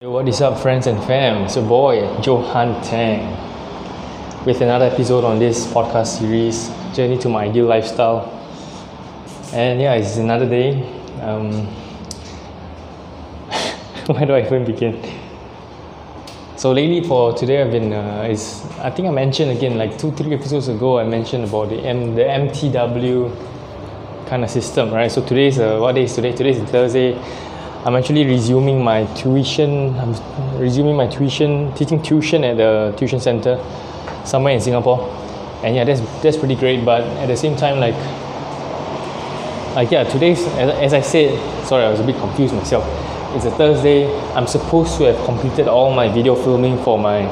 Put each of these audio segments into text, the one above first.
Yo, what is up, friends and fam? It's your boy Johan Tang with another episode on this podcast series, Journey to My Ideal Lifestyle. And yeah, it's another day. Where do I even begin? So lately, for today, I've been. I think I mentioned again, like 2-3 episodes ago, I mentioned about the MTW kind of system, right? So today's what day is today? Today's Thursday. I'm actually resuming my tuition. Teaching tuition at the tuition center somewhere in Singapore. And yeah, that's pretty great. But at the same time, yeah, today's, as I said, sorry, I was a bit confused myself. It's a Thursday. I'm supposed to have completed all my video filming for my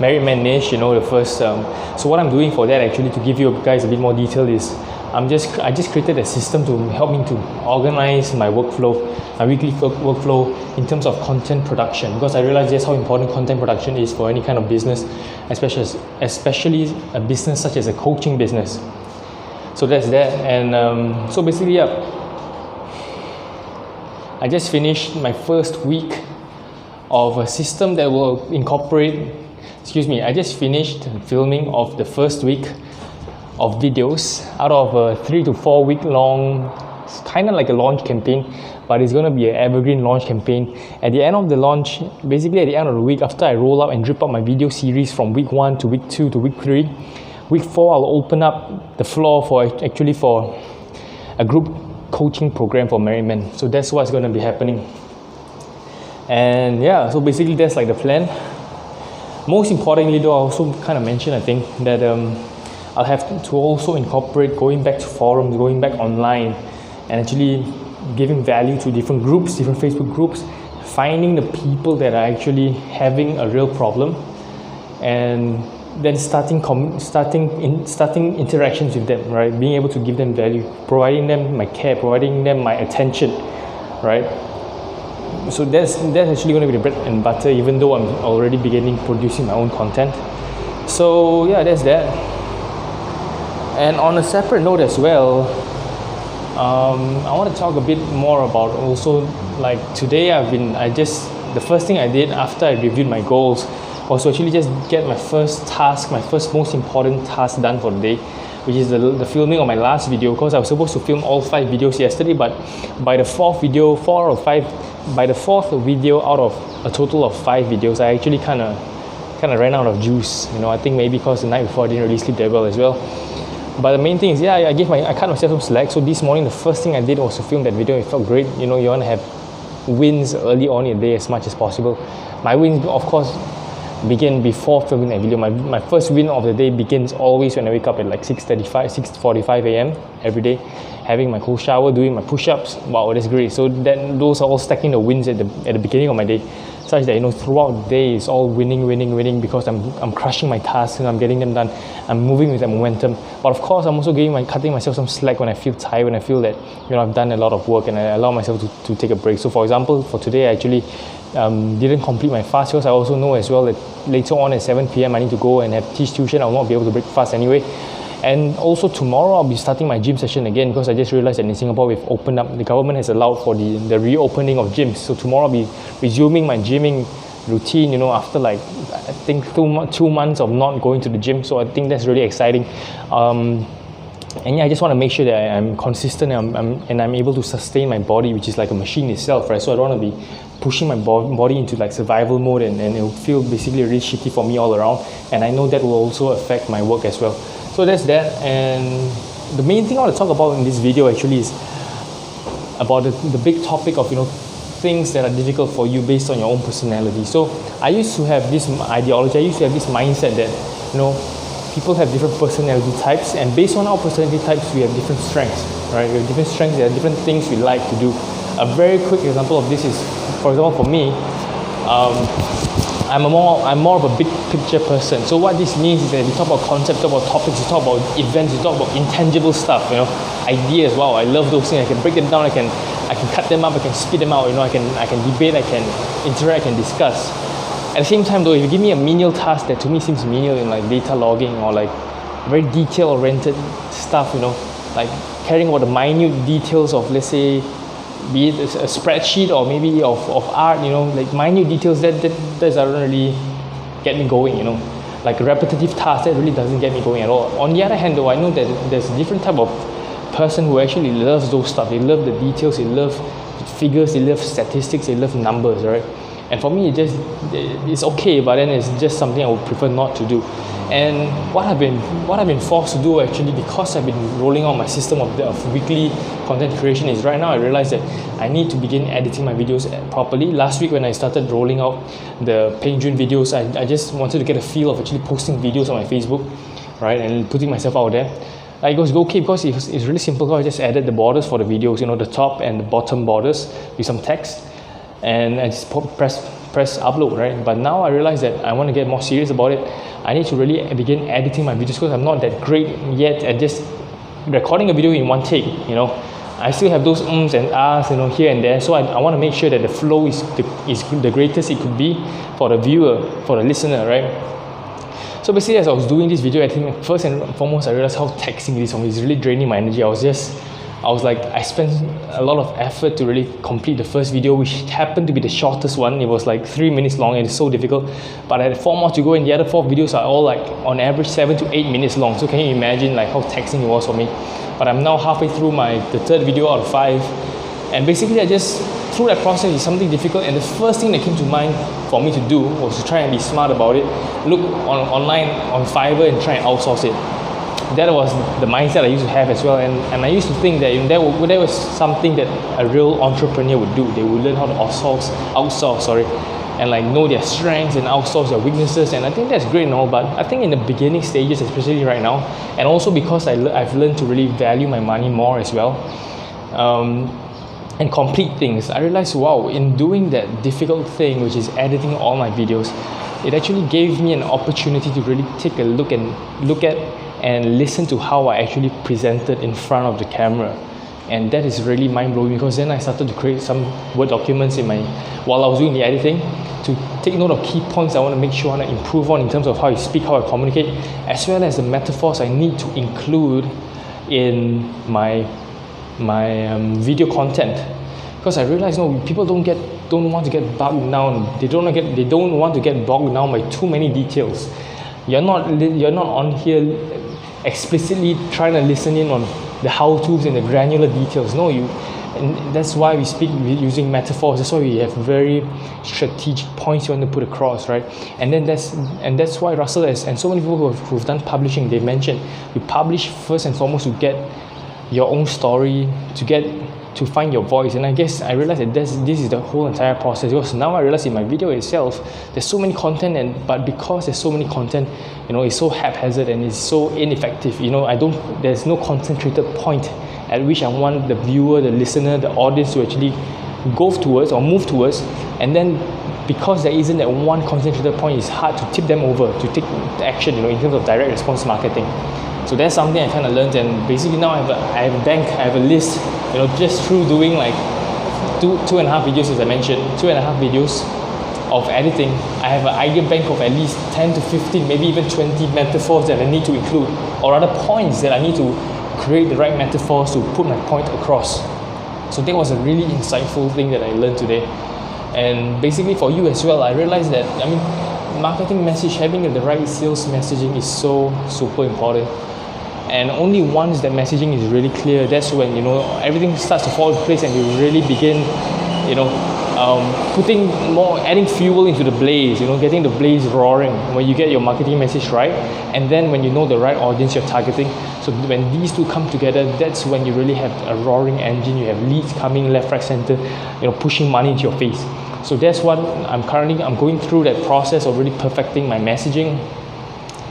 Married Man niche, the first. So what I'm doing for that, actually, to give you guys a bit more detail, is I just created a system to help me to organize my workflow, my weekly workflow in terms of content production, because I realized just how important content production is for any kind of business, especially a business such as a coaching business. So that's that. And so basically, yeah, I just finished my first week of a system that will incorporate. I just finished filming of the first week of videos out of a 3 to 4 week long, kind of like a launch campaign, but it's going to be an evergreen launch campaign. At the end of the launch, basically at the end of the week, after I roll out and drip out my video series from week 1 to week 2 to week 3, week 4 I'll open up the floor for a group coaching program for married men. So that's what's going to be happening. And yeah, so basically that's like the plan. Most importantly though, I also kind of mentioned, I think, that I'll have to also incorporate going back to forums, going back online, and actually giving value to different groups, different Facebook groups, finding the people that are actually having a real problem, and then starting interactions with them, right? Being able to give them value, providing them my care, providing them my attention, right? So that's actually going to be the bread and butter, even though I'm already beginning producing my own content. So yeah, that's that. And on a separate note as well, I want to talk a bit more about also, like today the first thing I did after I reviewed my goals was to actually just get my first most important task done for the day, which is the filming of my last video, because I was supposed to film all 5 videos yesterday, but by the fourth video out of a total of 5 videos, I actually kind of ran out of juice. I think maybe because the night before I didn't really sleep that well as well. But the main thing is, yeah, I cut myself some slack. So this morning, the first thing I did was to film that video. It felt great. You want to have wins early on in the day as much as possible. My wins, of course, begin before filming that video. My first win of the day begins always when I wake up at like 6:45 a.m. every day, having my cold shower, doing my push-ups. Wow, that's great. So then those are all stacking the wins at the beginning of my day, such that throughout the day it's all winning, because I'm crushing my tasks and I'm getting them done. I'm moving with that momentum. But of course, I'm also cutting myself some slack when I feel tired, when I feel that I've done a lot of work, and I allow myself to take a break. So for example, for today, I actually didn't complete my fast, because I also know as well that later on at 7 p.m. I need to go and teach tuition. I will not be able to break fast anyway. And also tomorrow I'll be starting my gym session again, because I just realized that in Singapore we've opened up, the government has allowed for the reopening of gyms. So tomorrow I'll be resuming my gymming routine, after like I think 2 months of not going to the gym. So I think that's really exciting. And yeah, I just want to make sure that I'm consistent and I'm able to sustain my body, which is like a machine itself, right? So I don't want to be pushing my body into like survival mode, and it will feel basically really shitty for me all around. And I know that will also affect my work as well. So that's that. And the main thing I want to talk about in this video actually is about the big topic of things that are difficult for you based on your own personality. So I used to have this ideology, I used to have this mindset that people have different personality types, and based on our personality types we have different strengths, right? We have different strengths, there are different things we like to do. A very quick example of this is, for example, for me, I'm more of a big picture person. So what this means is that we talk about concepts, talk about topics, we talk about events, we talk about intangible stuff, ideas. Wow, I love those things. I can break them down, I can cut them up, I can spit them out, I can debate, I can interact, I can discuss. At the same time though, if you give me a menial task that to me seems menial, in like data logging or like very detail oriented stuff, like caring about the minute details of, let's say, be it a spreadsheet or maybe of art, like minute details that doesn't really get me going, like a repetitive task that really doesn't get me going at all. On the other hand though, I know that there's a different type of person who actually loves those stuff. They love the details, they love figures, they love statistics, they love numbers, right? And for me, it's okay, but then it's just something I would prefer not to do. And what I've been forced to do actually, because I've been rolling out my system of weekly content creation, is right now I realize that I need to begin editing my videos properly. Last week when I started rolling out the Peng Joon videos, I just wanted to get a feel of actually posting videos on my Facebook, right, and putting myself out there. It was okay because it's really simple. I just added the borders for the videos, the top and the bottom borders with some text, and I just press upload, right? But now I realize that I want to get more serious about it. I need to really begin editing my videos because I'm not that great yet at just recording a video in one take, I still have those ums and ahs, here and there. So I want to make sure that the flow is the greatest it could be for the viewer, for the listener, right? So basically, as I was doing this video editing, first and foremost, I realized how taxing it is for me. It's really draining my energy. I spent a lot of effort to really complete the first video, which happened to be the shortest one. It was like 3 minutes long and it's so difficult. But I had 4 more to go, and the other 4 videos are all like on average 7 to 8 minutes long. So can you imagine like how taxing it was for me? But I'm now halfway through the third video out of 5. And basically through that process is something difficult, and the first thing that came to mind for me to do was to try and be smart about it. Look online on Fiverr and try and outsource it. That was the mindset I used to have as well, and I used to think that that was something that a real entrepreneur would do. They would learn how to outsource, and like know their strengths and outsource their weaknesses. And I think that's great and all, but I think in the beginning stages, especially right now, and also because I've learned to really value my money more as well, and complete things, I realized, wow, in doing that difficult thing, which is editing all my videos, it actually gave me an opportunity to really take a look at and listen to how I actually presented in front of the camera. And that is really mind-blowing, because then I started to create some Word documents while I was doing the editing, to take note of key points I want to make sure I want to improve on in terms of how I speak, how I communicate, as well as the metaphors I need to include in my video content. Because I realized, people don't want to get bogged down. They don't want to get bogged down by too many details. You're not on here explicitly trying to listen in on the how-tos and the granular details. And that's why we speak using metaphors. That's why we have very strategic points you want to put across, right? And that's why Russell and so many people who've done publishing, they mentioned you publish first and foremost to get your own story, to find your voice. And I guess I realized that this is the whole entire process, because now I realize in my video itself there's so many content, but because there's so many content, it's so haphazard and it's so ineffective. There's no concentrated point at which I want the viewer, the listener, the audience to actually go towards or move towards. And then because there isn't that one concentrated point, it's hard to tip them over to take the action, in terms of direct response marketing. So that's something I kind of learned, and basically now I have a bank, I have a list, just through doing like two and a half videos, as I mentioned, 2.5 videos of editing. I have an idea bank of at least 10 to 15, maybe even 20 metaphors that I need to include, or other points that I need to create the right metaphors to put my point across. So that was a really insightful thing that I learned today. And basically for you as well, I realized that, marketing message, having the right sales messaging is so super important. And only once that messaging is really clear, that's when everything starts to fall into place, and you really begin adding fuel into the blaze, getting the blaze roaring when you get your marketing message right, and then when you know the right audience you're targeting. So when these two come together, that's when you really have a roaring engine. You have leads coming left, right, center, pushing money into your face. So that's what I'm going through that process of really perfecting my messaging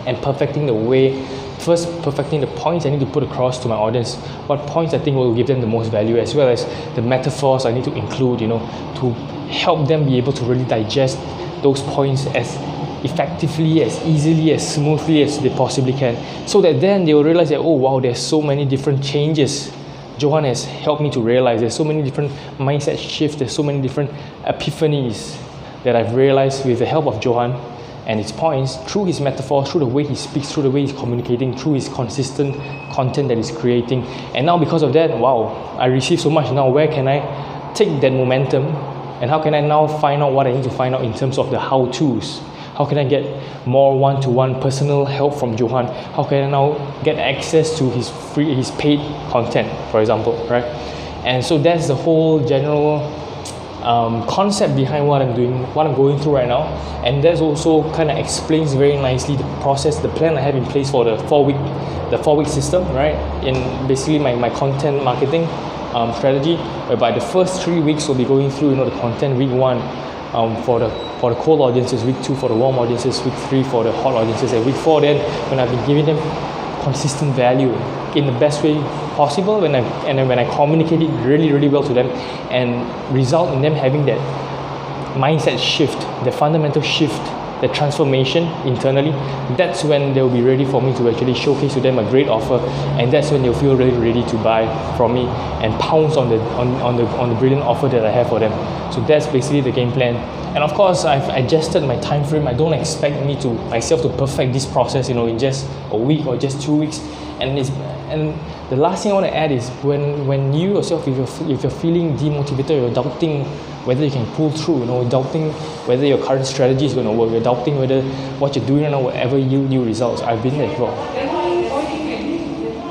and perfecting the way. First, perfecting the points I need to put across to my audience, what points I think will give them the most value, as well as the metaphors I need to include, to help them be able to really digest those points as effectively, as easily, as smoothly as they possibly can, so that then they will realize that, oh wow, there's so many different changes Johan has helped me to realize. There's so many different mindset shifts, there's so many different epiphanies that I've realized with the help of Johan and his points, through his metaphors, through the way he speaks, through the way he's communicating, through his consistent content that he's creating. And now because of that, wow, I receive so much. Now where can I take that momentum and how can I now find out what I need to find out in terms of the how-tos. How can I get more one-to-one personal help from Johan? How can I now get access to his paid content, for example, right? And so that's the whole general concept behind what I'm doing, what I'm going through right now. And that also kind of explains very nicely the process, the plan I have in place for the four week system, right? In basically my content marketing strategy, whereby the first 3 weeks will be going through, the content. Week 1 for the cold audiences, week 2 for the warm audiences, week 3 for the hot audiences, and week 4 then when I've been giving them consistent value in the best way possible, when I communicate it really, really well to them and result in them having that mindset shift, the fundamental shift, the transformation internally, that's when they'll be ready for me to actually showcase to them a great offer, and that's when they'll feel really ready to buy from me and pounce on the brilliant offer that I have for them. So that's basically the game plan. And of course, I've adjusted my time frame. I don't expect myself to perfect this process, in just a week or just 2 weeks. And the last thing I want to add is when you yourself, if you're feeling demotivated, you're doubting whether you can pull through, doubting whether your current strategy is going to work, you're doubting whether what you're doing right now will ever yield new results. I've been there before.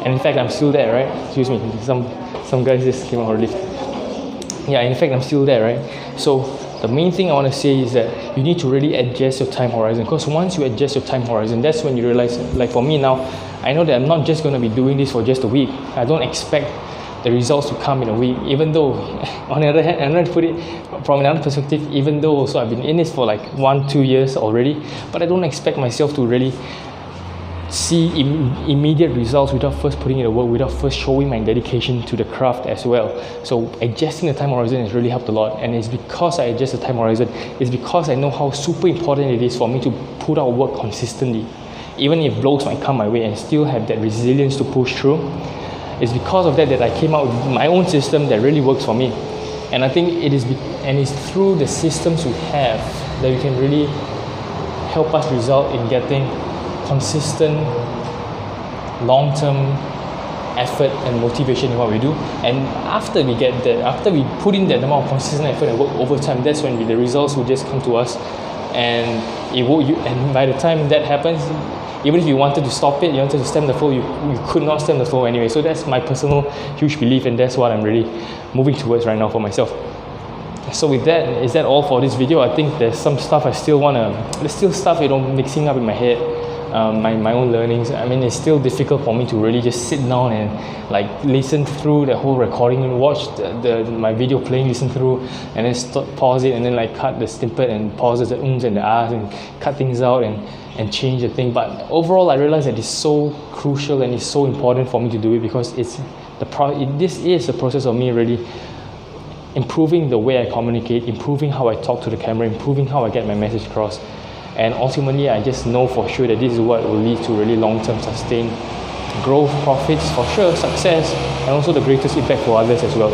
And in fact, I'm still there, right? Excuse me, some guys just came out of the lift. Yeah, in fact, I'm still there, right? So the main thing I want to say is that you need to really adjust your time horizon, because once you adjust your time horizon, that's when you realize, like for me now, I know that I'm not just going to be doing this for just a week. I don't expect the results to come in a week, even though, on the other hand, I'm going to put it from another perspective, even though also I've been in this for like 1-2 years already, but I don't expect myself to really see immediate results without first putting in the work, without first showing my dedication to the craft as well. So adjusting the time horizon has really helped a lot, and it's because I adjust the time horizon, it's because I know how super important it is for me to put out work consistently, even if blows might come my way, and still have that resilience to push through. It's because of that I came out with my own system that really works for me. And I think it's through the systems we have that we can really help us result in getting consistent, long-term effort and motivation in what we do. And after we get that, after we put in that amount of consistent effort and work over time, that's when the results will just come to us. And and by the time that happens, even if you wanted to stop it, you wanted to stem the flow, you could not stem the flow anyway. So that's my personal huge belief, and that's what I'm really moving towards right now for myself. So with that, is that all for this video? I think there's some stuff there's still stuff mixing up in my head, my own learnings. I mean, it's still difficult for me to really just sit down and like listen through the whole recording and watch my video playing, listen through, and then pause it, and then like cut the snippet and pauses the ums and the ahs and cut things out and change the thing. But overall, I realize that it's so crucial and it's so important for me to do it, because this is the process of me really improving the way I communicate, improving how I talk to the camera, improving how I get my message across. And ultimately, I just know for sure that this is what will lead to really long-term sustained growth, profits, for sure, success, and also the greatest impact for others as well.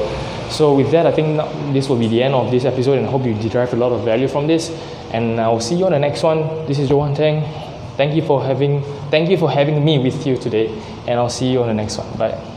So with that, I think this will be the end of this episode, and I hope you derive a lot of value from this. And I will see you on the next one. This is Johan Tang. Thank you for having me with you today, and I'll see you on the next one. Bye.